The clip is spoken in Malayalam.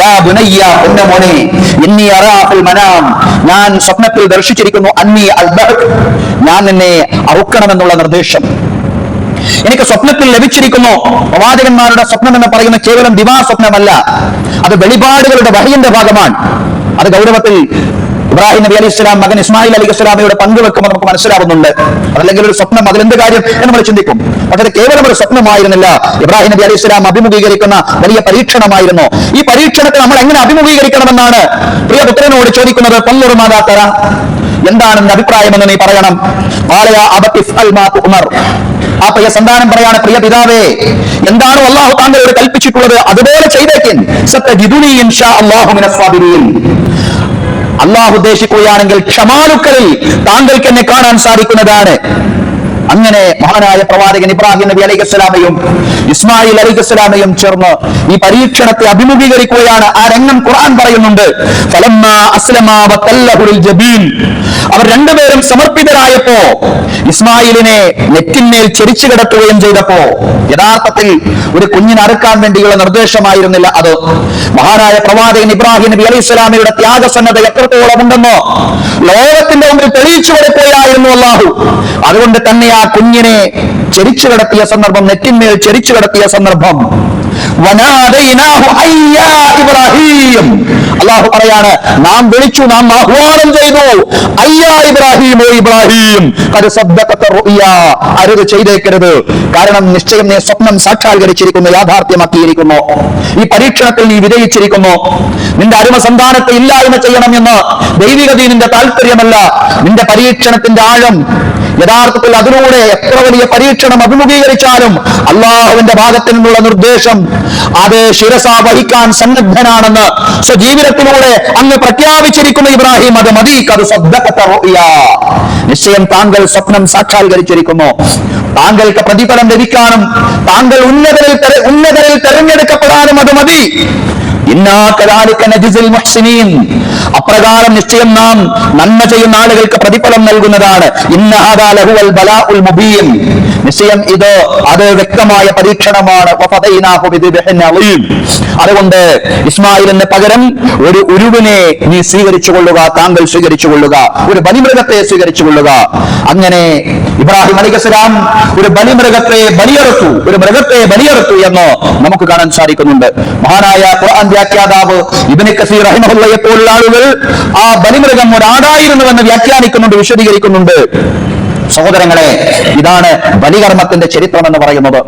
യാ ബുനയ്യ, എന്റെ മോനെ, ഇന്നി അറാ ഫിൽ മനാം, ഞാൻ സ്വപ്നത്തിൽ ദർശിച്ചിരിക്കുന്നു, അന്നി അൽബഹ്, ഞാൻ നിന്നെ അറുക്കണമെന്നുള്ള നിർദ്ദേശം എനിക്ക് സ്വപ്നത്തിൽ ലഭിച്ചിരിക്കുന്നു. പ്രവാചകന്മാരുടെ സ്വപ്നം എന്ന് പറയുന്ന കേവലം ദിവാസ്വപ്നമല്ല, അത് വെളിപാടുകളുടെ വഹയിന്റെ ഭാഗമാണ്. അത് ഗൗരവത്തിൽ ഇബ്രാഹിം നബി അലൈഹി സ്വലാം മകൻ ഇസ്മായിൽ അലൈഹി സ്വലാമയോട് പങ്കുവെക്കുമ്പോൾ നമുക്ക് മനസ്സിലാവുന്നുണ്ട്. അതല്ലെങ്കിൽ ഒരു സ്വപ്നം, അതിലെന്ത് കാര്യം എന്ന് നമ്മൾ ചിന്തിക്കും. പക്ഷേ അത് കേവലം ഒരു സ്വപ്നമായിരുന്നില്ല. ഇബ്രാഹിം നബി അലൈഹി സ്വലാം അഭിമുഖീകരിക്കുന്ന വലിയ പരീക്ഷണമായിരുന്നു. ഈ പരീക്ഷണത്തെ നമ്മൾ എങ്ങനെ അഭിമുഖീകരിക്കണമെന്നാണ് പ്രിയപുത്രനോട് ചോദിക്കുന്നത്. പല്ലുറുമാതാത്തറ, എന്താണ് നിന്റെ അഭിപ്രായമെന്ന് നീ പറയണം. ആ പ്രിയ സന്താനം പറയാണ്, പ്രിയ പിതാവേ, എന്താണോ അള്ളാഹു താങ്കളോട് കൽപ്പിച്ചിട്ടുള്ളത് അതുപോലെ ചെയ്തേക്കിൻ. സത്തജിദുനി ഇൻഷാ അല്ലാഹു മിനസ് സാബിരീൻ. അള്ളാഹു ഉദ്ദേശിക്കുകയാണെങ്കിൽ ക്ഷമാലുക്കളിൽ താങ്കൾക്ക് എന്നെ കാണാൻ സാധിക്കുന്നതാണ്. അങ്ങനെ മഹാനായ പ്രവാചകൻ ഇബ്രാഹിം നബി അലൈഹിസ്സലാമയും ഇസ്മായിൽ അലൈഹിസ്സലാമയും ചേർന്ന് ഈ പരീക്ഷണത്തെ അഭിമുഖീകരിക്കുകയാണ്. ആ രംഗം ഖുർആൻ പറയുന്നുണ്ട്. ഫലമ്മാ അസ്ലമാ വതല്ലഹു ലിൽ ജബീൻ, അവർ രണ്ടുപേരും സമർപ്പിതരായപ്പോ ഇസ്മായിലിനെ നെറ്റിന്മേൽ ചെരിച്ചു കിടത്തുകയും ചെയ്തപ്പോ, യഥാർത്ഥത്തിൽ ഒരു കുഞ്ഞിനെ അറുക്കാൻ വേണ്ടിയുള്ള നിർദ്ദേശമായിരുന്നില്ല അത്. മഹാനായ പ്രവാചകൻ ഇബ്രാഹിം നബി അലൈഹിസ്സലാമയുടെ ത്യാഗസന്നദ്ധ എത്രത്തോളം ഉണ്ടെന്നോ ലോകത്തിന്റെ മുമ്പിൽ തെളിയിച്ചു കൊടുക്കുകയായിരുന്നു അല്ലാഹു. അതുകൊണ്ട് തന്നെ ആ കുഞ്ഞിനെ ചെരിച്ചു കിടത്തിയ സന്ദർഭം, നെറ്റിന്മേൽ ചെരിച്ചു കിടത്തിയ സന്ദർഭം, അല്ലാഹു പറയാണ്, നാം വിളിച്ചു, നാം ആഹ്വാനം ചെയ്തു, അയ്യാ ഇബ്രാഹിം, ഓ ഇബ്രാഹിം, അരുത് ചെയ്തേക്കരുത്. കാരണം നിശ്ചയം നീ സ്വപ്നം സാക്ഷാത്കരിച്ചിരിക്കുന്നു, യാഥാർത്ഥ്യമാക്കിയിരിക്കുന്നു. ഈ പരീക്ഷണത്തിൽ നീ വിജയിച്ചിരിക്കുന്നു. നിന്റെ അരുമ സന്താനത്തെ ഇല്ലായ്മ ചെയ്യണം എന്ന് ദൈവിക ദീനിന്റെ താല്പര്യമല്ല. നിന്റെ പരീക്ഷണത്തിന്റെ ആഴം യഥാർത്ഥത്തിൽ അതിലൂടെ എത്ര വലിയ പരീക്ഷണം അഭിമുഖീകരിച്ചാലും അള്ളാഹുവിന്റെ ഭാഗത്തു നിന്നുള്ള നിർദ്ദേശം അത് ശിരസ വഹിക്കാൻ സന്നദ്ധനാണെന്ന് സ്വജീവിതത്തിലൂടെ അങ്ങ് പ്രഖ്യാപിച്ചിരിക്കുന്ന ഇബ്രാഹിം, അത് മതി. നിശ്ചയം താങ്കൾ സ്വപ്നം സാക്ഷാത്കരിച്ചിരിക്കുന്നു. താങ്കൾക്ക് പ്രതിഫലം ലഭിക്കാനും താങ്കൾ ഉന്നതരിൽ തെരഞ്ഞെടുക്കപ്പെടാനും അത് മതി. അപ്രകാരം നിശ്ചയം നാം നന്മ ചെയ്യുന്ന ആളുകൾക്ക് പ്രതിഫലം നൽകുന്നതാണ്. നിശ്ചയം അത് വ്യക്തമായ പരീക്ഷണമാണ്. അതുകൊണ്ട് ഇസ്മായിലിന് പകരം ഒരു ഉരുവിനെ നീ സ്വീകരിച്ചു കൊള്ളുക, താങ്കൾ സ്വീകരിച്ചു കൊള്ളുക, ഒരു ബലിമൃഗത്തെ സ്വീകരിച്ചു കൊള്ളുക. അങ്ങനെ ഇബ്രാഹിം അലൈഹിസ്സലാം ഒരു ബലിമൃഗത്തെ ബലിയെടുത്തു എന്ന് നമുക്ക് കാണാൻ സാധിക്കുന്നുണ്ട്. മഹാനായ ഖുർആൻ വ്യാഖ്യാതാവ് ഇബ്നു കസീർ റഹിമഹുള്ളയെ പോലുള്ള ആളുകൾ ആ ബലിമൃഗം ഒരാടായിരുന്നുവെന്ന് വ്യാഖ്യാനിക്കുന്നുണ്ട്, വിശദീകരിക്കുന്നുണ്ട്. സഹോദരങ്ങളെ, ഇതാണ് ബലികർമ്മത്തിന്റെ ചരിത്രം എന്ന് പറയുന്നത്.